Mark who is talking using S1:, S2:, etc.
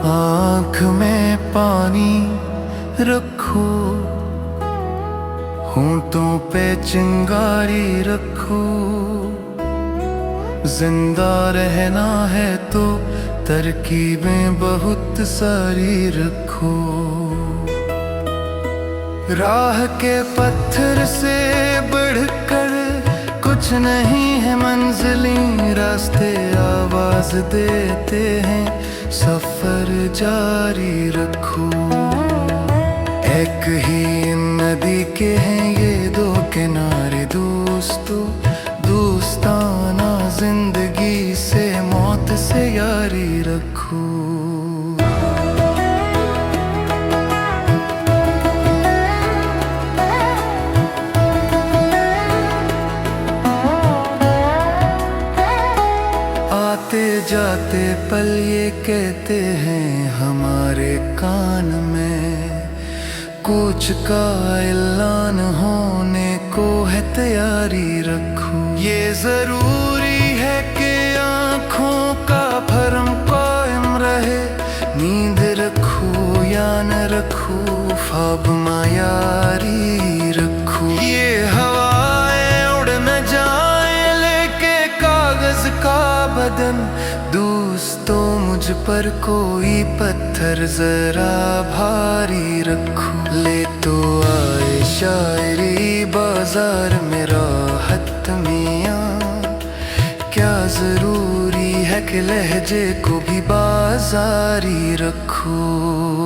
S1: आँख में पानी रखो, होंठों पे चिंगारी रखो। जिंदा रहना है तो तरकीबें बहुत सारी रखो। राह के पत्थर से बढ़कर कुछ नहीं है मंजिलें, रास्ते आवाज देते हैं, सफर जारी रखो। एक ही नदी के हैं ये दो किनारे दोस्तों, दोस्ताना जिंदगी से मौत से यारी रखो। आते जाते पल ये कहते हैं हमारे कान में, कुछ का ऐलान होने को है, तैयारी रखो। ये जरूरी है कि आँखों का भरम कायम रहे, नींद रखो या न रखो, ख्वाब मायारी रखो। ये हवाएं उड़ न जाए लेके कागज का बदन, दोस्तों मुझ पर कोई पत्थर जरा भारी रखो। ले तो आए शायरी बाजार में राहत मियाँ, क्या जरूरी है कि लहजे को भी बाजारी रखो।